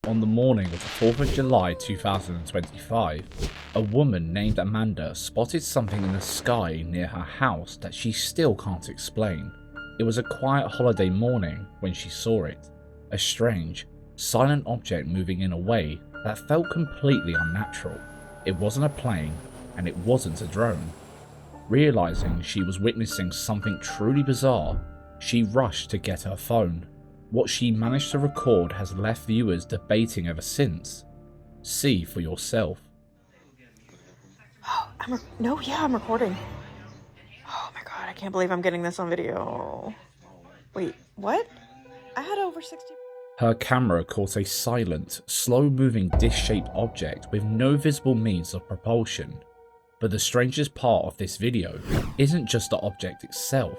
On the morning of the 4th of July 2025, a woman named Amanda spotted something in the sky near her house that she still can't explain. It was a quiet holiday morning when she saw it, a strange, silent object moving in a way that felt completely unnatural. It wasn't a plane, and it wasn't a drone. Realizing she was witnessing something truly bizarre, she rushed to get her phone. What she managed to record has left viewers debating ever since. See for yourself. Oh, I'm recording. Oh my god, I can't believe I'm getting this on video. Wait, what? I had over 60... Her camera caught a silent, slow-moving disc-shaped object with no visible means of propulsion. But the strangest part of this video isn't just the object itself,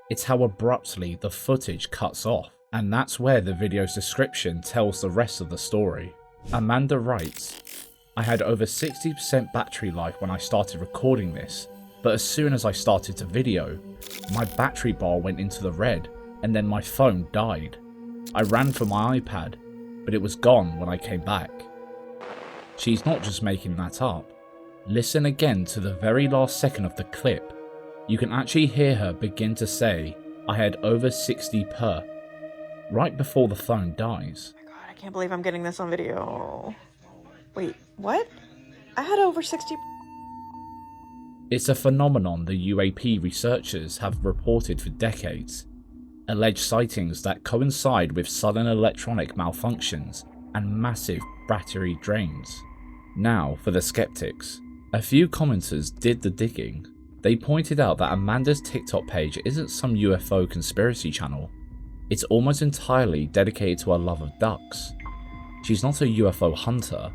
it's how abruptly the footage cuts off. And that's where the video's description tells the rest of the story. Amanda writes, "I had over 60% battery life when I started recording this, but as soon as I started to video, my battery bar went into the red and then my phone died. I ran for my iPad, but it was gone when I came back." She's not just making that up. Listen again to the very last second of the clip. You can actually hear her begin to say, "I had over 60%. Right before the phone dies. Oh my god, I can't believe I'm getting this on video. Wait, what? I had over 60... It's a phenomenon the UAP researchers have reported for decades. Alleged sightings that coincide with sudden electronic malfunctions and massive battery drains. Now, for the skeptics. A few commenters did the digging. They pointed out that Amanda's TikTok page isn't some UFO conspiracy channel. It's almost entirely dedicated to her love of ducks. She's not a UFO hunter.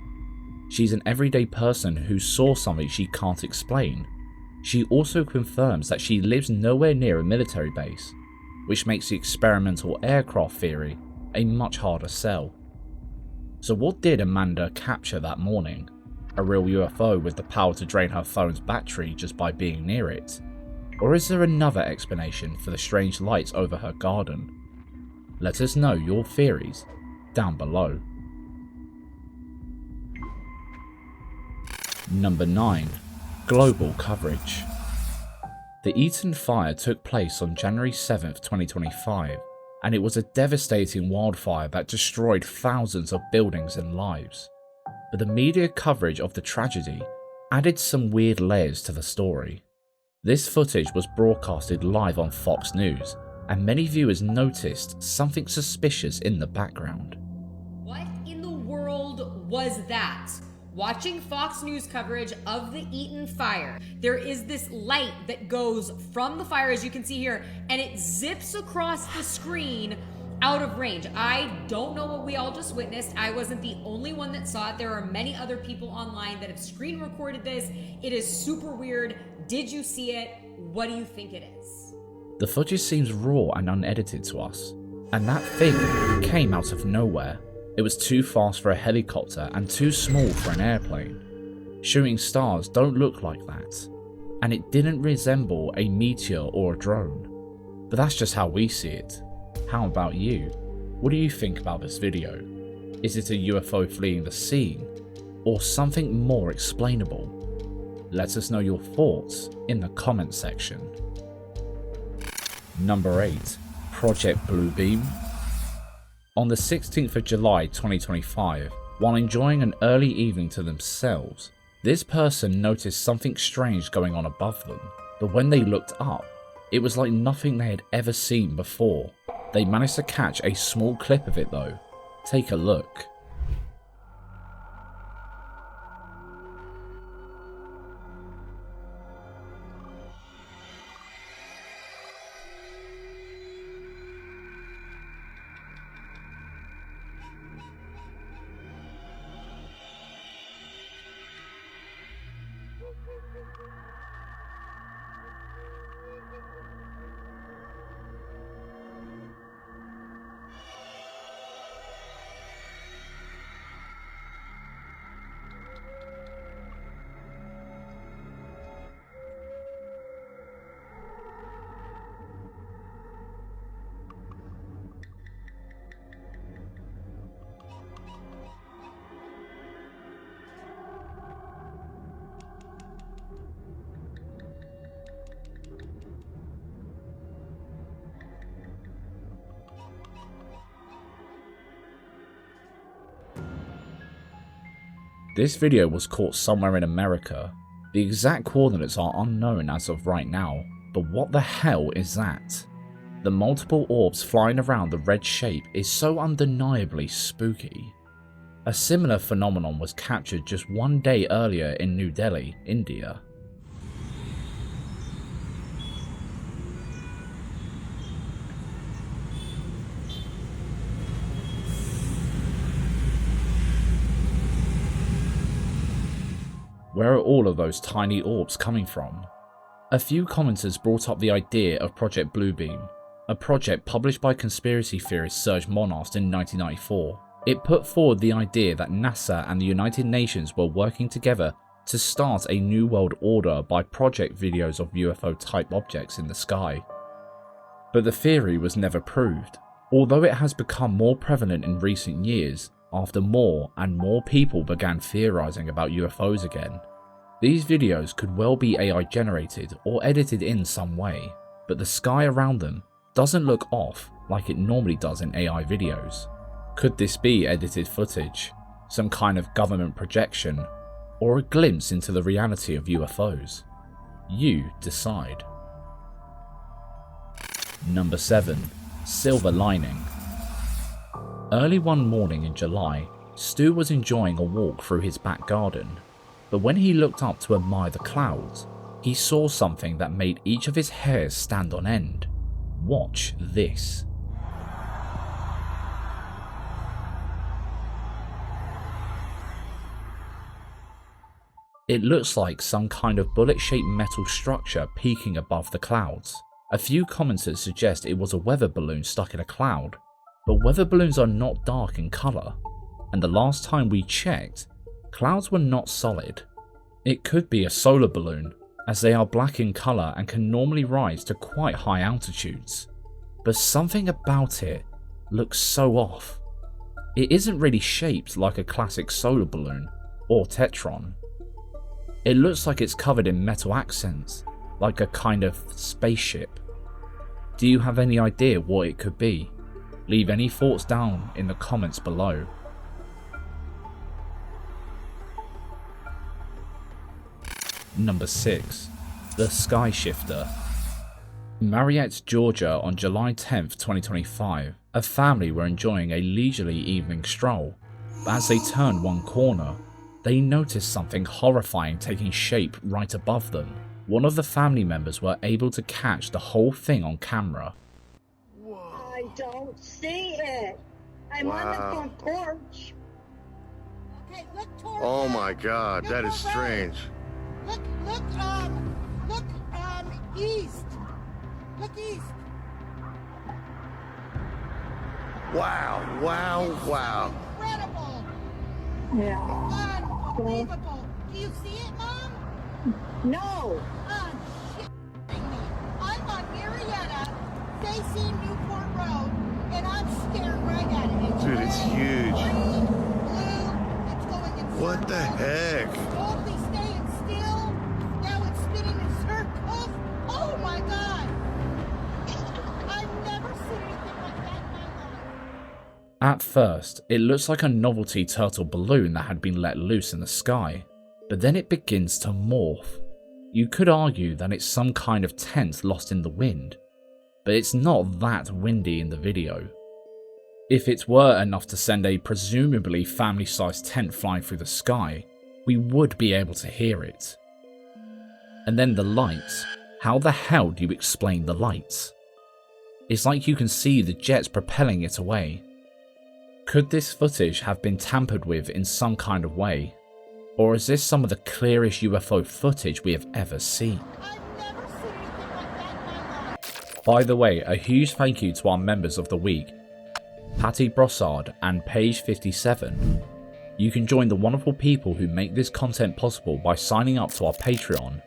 She's an everyday person who saw something she can't explain. She also confirms that she lives nowhere near a military base, which makes the experimental aircraft theory a much harder sell. So what did Amanda capture that morning? A real UFO with the power to drain her phone's battery just by being near it? Or is there another explanation for the strange lights over her garden? Let us know your theories down below. Number 9. Global coverage. The Eaton fire took place on January 7th, 2025, and it was a devastating wildfire that destroyed thousands of buildings and lives. But the media coverage of the tragedy added some weird layers to the story. This footage was broadcasted live on Fox News, and many viewers noticed something suspicious in the background. What in the world was that? Watching Fox News coverage of the Eaton fire, there is this light that goes from the fire, as you can see here, and it zips across the screen out of range. I don't know what we all just witnessed. I wasn't the only one that saw it. There are many other people online that have screen recorded this. It is super weird. Did you see it? What do you think it is? The footage seems raw and unedited to us, and that thing came out of nowhere. It was too fast for a helicopter and too small for an airplane. Shooting stars don't look like that, and it didn't resemble a meteor or a drone. But that's just how we see it. How about you? What do you think about this video? Is it a UFO fleeing the scene, or something more explainable? Let us know your thoughts in the comment section. Number 8. Project Bluebeam. On the 16th of July 2025, while enjoying an early evening to themselves, this person noticed something strange going on above them, but when they looked up, it was like nothing they had ever seen before. They managed to catch a small clip of it though. Take a look. This video was caught somewhere in America. The exact coordinates are unknown as of right now, but what the hell is that? The multiple orbs flying around the red shape is so undeniably spooky. A similar phenomenon was captured just one day earlier in New Delhi, India. Where are all of those tiny orbs coming from? A few commenters brought up the idea of Project Bluebeam, a project published by conspiracy theorist Serge Monast in 1994. It put forward the idea that NASA and the United Nations were working together to start a new world order by project videos of UFO-type objects in the sky. But the theory was never proved, although it has become more prevalent in recent years after more and more people began theorizing about UFOs again. These videos could well be AI generated or edited in some way, but the sky around them doesn't look off like it normally does in AI videos. Could this be edited footage, some kind of government projection, or a glimpse into the reality of UFOs? You decide. Number 7. Silver lining. Early one morning in July, Stu was enjoying a walk through his back garden, but when he looked up to admire the clouds, he saw something that made each of his hairs stand on end. Watch this. It looks like some kind of bullet-shaped metal structure peeking above the clouds. A few commenters suggest it was a weather balloon stuck in a cloud, but weather balloons are not dark in colour, and the last time we checked, clouds were not solid. It could be a solar balloon, as they are black in colour and can normally rise to quite high altitudes. But something about it looks so off. It isn't really shaped like a classic solar balloon or Tetron. It looks like it's covered in metal accents, like a kind of spaceship. Do you have any idea what it could be? Leave any thoughts down in the comments below. Number 6. The Sky Shifter. In Marietta, Georgia on July 10th, 2025, a family were enjoying a leisurely evening stroll, but as they turned one corner, they noticed something horrifying taking shape right above them. One of the family members were able to catch the whole thing on camera. I don't see it. I'm on the front porch. Okay, look toward Oh my God, that is strange. Look, east. Look east. Wow. Incredible. Yeah. Unbelievable. Do you see it, Mom? No. Shit. I'm on Marietta, facing Newport Road, and I'm staring right at it. Dude, it's red, huge. green, blue. It's going in What the circles. heck? It's totally staying still. Now it's spinning in circles. Oh my God. I've never seen anything like that in my life. At first, it looks like a novelty turtle balloon that had been let loose in the sky, but then it begins to morph. You could argue that it's some kind of tent lost in the wind, but it's not that windy in the video. If it were enough to send a presumably family-sized tent flying through the sky, we would be able to hear it. And then the lights. How the hell do you explain the lights? It's like you can see the jets propelling it away. Could this footage have been tampered with in some kind of way? Or is this some of the clearest UFO footage we have ever seen? I've never seen anything like that in my life. By the way, a huge thank you to our members of the week, Patty Brossard and Page57. You can join the wonderful people who make this content possible by signing up to our Patreon,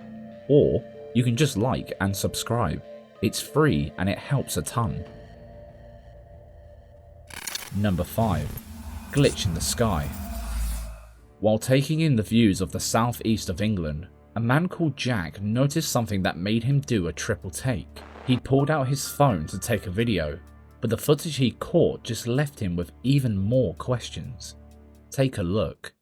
or you can just like and subscribe. It's free and it helps a ton. Number 5. Glitch in the sky. While taking in the views of the southeast of England, a man called Jack noticed something that made him do a triple take. He pulled out his phone to take a video, but the footage he caught just left him with even more questions. Take a look.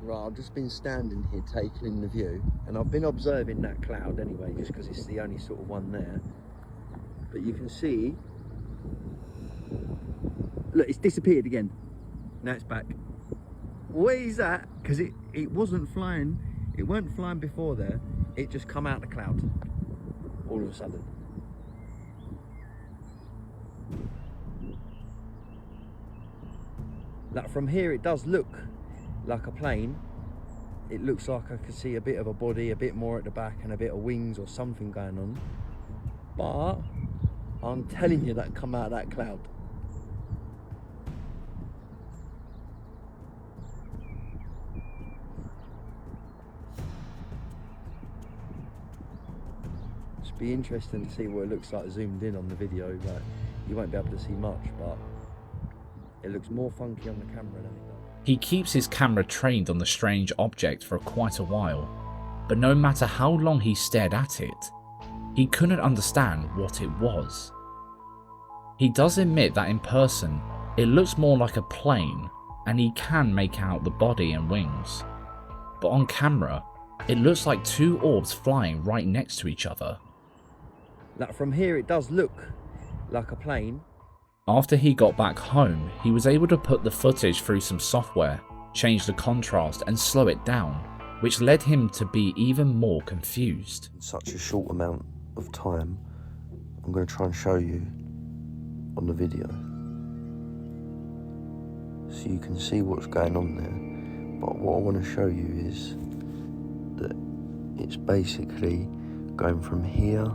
Right, I've just been standing here taking in the view, and I've been observing that cloud anyway, just because it's the only sort of one there. But you can see, look, it's disappeared again. Now it's back. What is that? Because it wasn't flying, it weren't flying before there, it just come out the cloud all of a sudden. Like from here it does look like a plane. It looks like I could see a bit of a body, a bit more at the back, and a bit of wings or something going on. But I'm telling you, that come out of that cloud. It'd be interesting to see what it looks like zoomed in on the video. Like, you won't be able to see much, but it looks more funky on the camera than it does. He keeps his camera trained on the strange object for quite a while, but no matter how long he stared at it, he couldn't understand what it was. He does admit that in person, it looks more like a plane and he can make out the body and wings, but on camera, it looks like two orbs flying right next to each other. Like from here it does look like a plane. After he got back home, he was able to put the footage through some software, change the contrast and slow it down, which led him to be even more confused. In such a short amount of time, I'm going to try and show you on the video so you can see what's going on there. But what I want to show you is that it's basically going from here,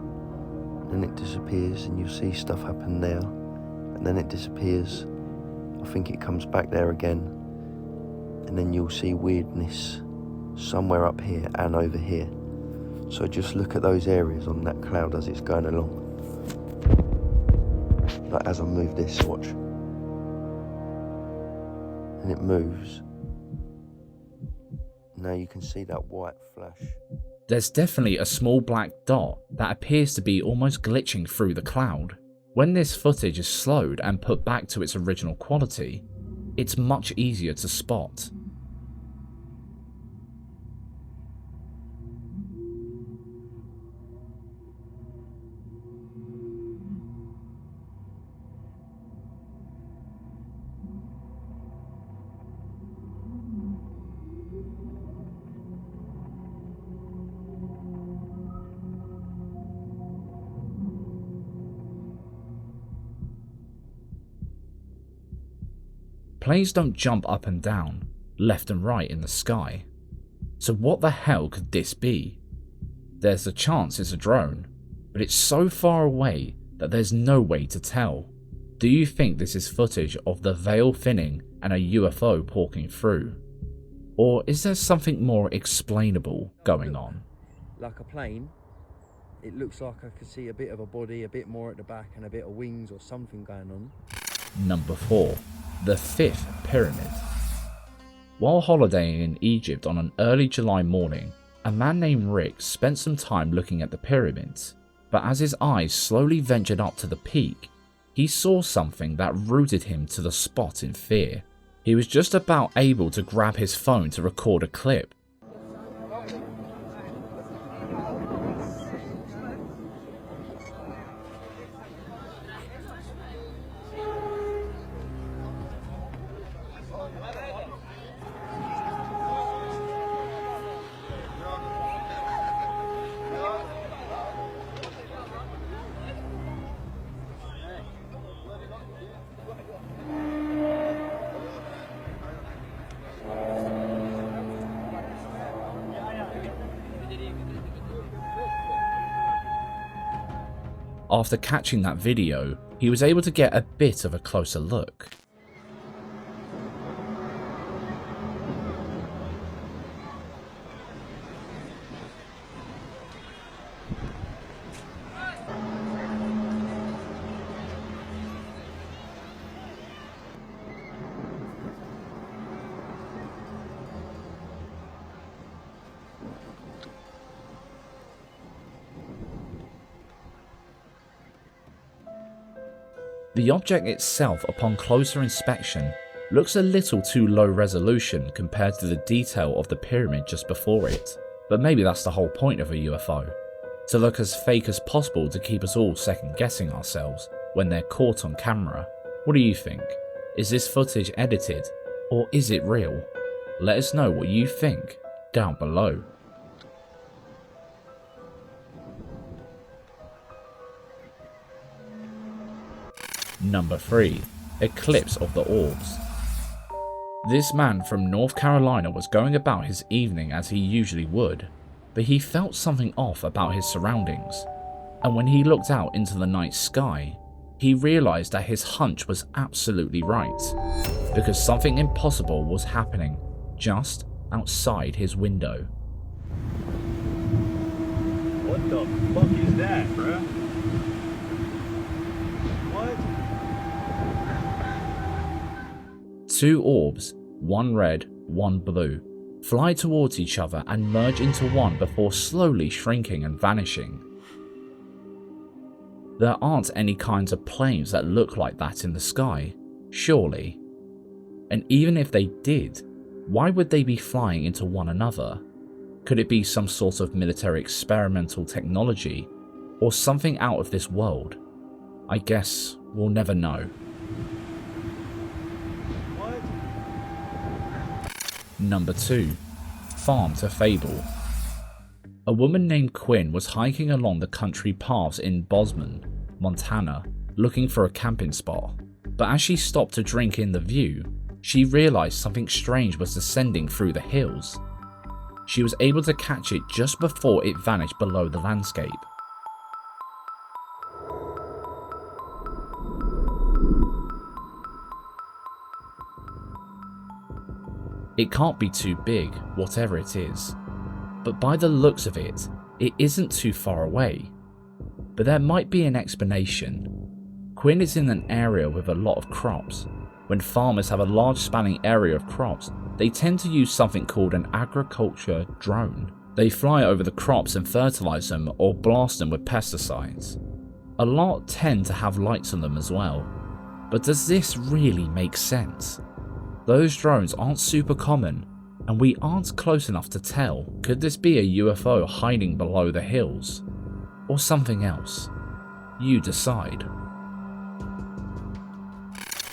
and it disappears, and you see stuff happen there, and then it disappears. I think it comes back there again, and then you'll see weirdness somewhere up here and over here. So just look at those areas on that cloud as it's going along. Like as I move this, watch. And it moves. Now you can see that white flash. There's definitely a small black dot that appears to be almost glitching through the cloud. When this footage is slowed and put back to its original quality, it's much easier to spot. Planes don't jump up and down, left and right in the sky. So what the hell could this be? There's a chance it's a drone, but it's so far away that there's no way to tell. Do you think this is footage of the veil thinning and a UFO walking through? Or is there something more explainable going on? Like a plane, it looks like I could see a bit of a body, a bit more at the back, and a bit of wings or something going on. Number 4. The fifth pyramid. While holidaying in Egypt on an early July morning, a man named Rick spent some time looking at the pyramids, but as his eyes slowly ventured up to the peak, he saw something that rooted him to the spot in fear. He was just about able to grab his phone to record a clip. After catching that video, he was able to get a bit of a closer look. The object itself, upon closer inspection, looks a little too low resolution compared to the detail of the pyramid just before it, but maybe that's the whole point of a UFO, to look as fake as possible to keep us all second guessing ourselves when they're caught on camera. What do you think? Is this footage edited, or is it real? Let us know what you think down below. Number 3. Eclipse of the Orbs. This man from North Carolina was going about his evening as he usually would, but he felt something off about his surroundings, and when he looked out into the night sky, he realized that his hunch was absolutely right, because something impossible was happening just outside his window. What the fuck is that, bruh? What? 2 orbs, one red, one blue, fly towards each other and merge into one before slowly shrinking and vanishing. There aren't any kinds of planes that look like that in the sky, surely. And even if they did, why would they be flying into one another? Could it be some sort of military experimental technology, or something out of this world? I guess we'll never know. What? Number 2. Farm to Fable. A woman named Quinn was hiking along the country paths in Bozeman, Montana, looking for a camping spot. But as she stopped to drink in the view, she realized something strange was descending through the hills. She was able to catch it just before it vanished below the landscape. It can't be too big, whatever it is, but by the looks of it, it isn't too far away. But there might be an explanation. Quinn is in an area with a lot of crops. When farmers have a large spanning area of crops, they tend to use something called an agriculture drone. They fly over the crops and fertilize them or blast them with pesticides. A lot tend to have lights on them as well. But does this really make sense? Those drones aren't super common, and we aren't close enough to tell. Could this be a UFO hiding below the hills? Or something else? You decide.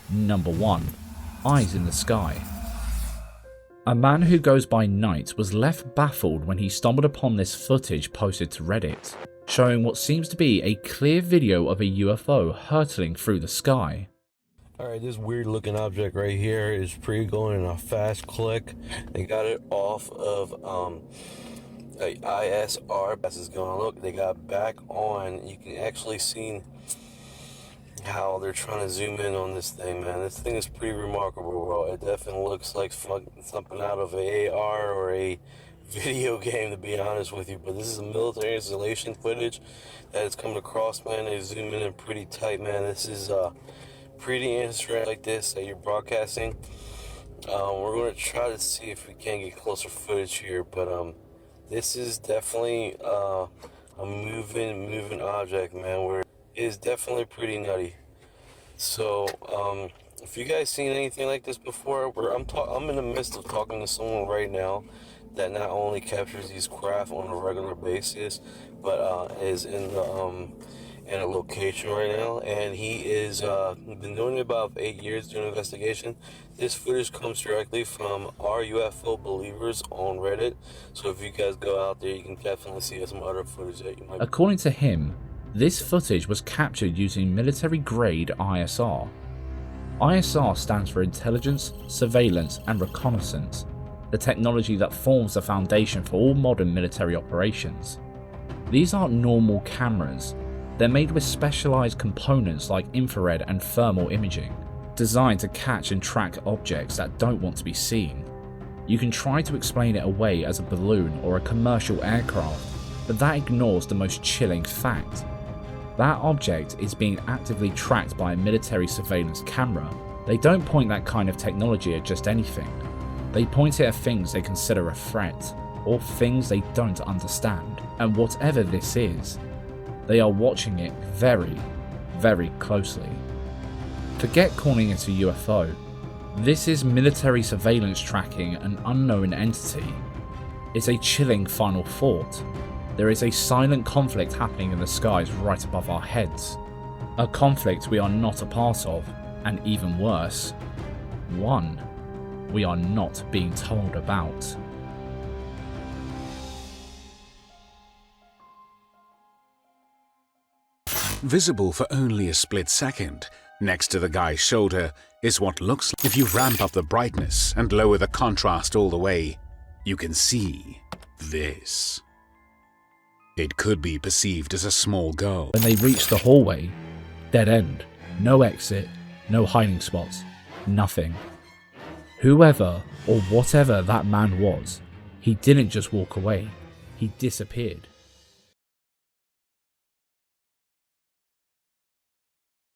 Number 1. Eyes in the Sky. A man who goes by Night was left baffled when he stumbled upon this footage posted to Reddit, showing what seems to be a clear video of a UFO hurtling through the sky. Alright, this weird looking object right here is going in a fast click. They got it off of a ISR. This is going to look. They got back on. You can actually see how they're trying to zoom in on this thing, man. This thing is pretty remarkable, bro. It definitely looks like something out of a AR or a video game, to be honest with you. But this is a military installation footage that is coming across, man. They zoom in pretty tight, man. This is pretty interesting like this that you're broadcasting. We're going to try to see if we can get closer footage here, but this is definitely a moving object, man, where it is definitely pretty nutty. So if you guys seen anything like this before, I'm in the midst of talking to someone right now that not only captures these craft on a regular basis, but is in a location right now, and he is been doing it about 8 years doing investigation. This footage comes directly from our UFO believers on Reddit, so if you guys go out there, you can definitely see some other footage that you might. According to him, this footage was captured using military-grade ISR. ISR stands for Intelligence, Surveillance and Reconnaissance, the technology that forms the foundation for all modern military operations. These aren't normal cameras. They're made with specialized components like infrared and thermal imaging, designed to catch and track objects that don't want to be seen. You can try to explain it away as a balloon or a commercial aircraft, but that ignores the most chilling fact. That object is being actively tracked by a military surveillance camera. They don't point that kind of technology at just anything. They point it at things they consider a threat, or things they don't understand. And whatever this is, they are watching it very, very closely. Forget calling it a UFO. This is military surveillance tracking an unknown entity. It's a chilling final thought. There is a silent conflict happening in the skies right above our heads. A conflict we are not a part of, and even worse, one we are not being told about. Visible for only a split second, next to the guy's shoulder, is what looks like. If you ramp up the brightness and lower the contrast all the way, you can see this. It could be perceived as a small girl. When they reach the hallway, dead end, no exit, no hiding spots, nothing. Whoever or whatever that man was, he didn't just walk away, he disappeared.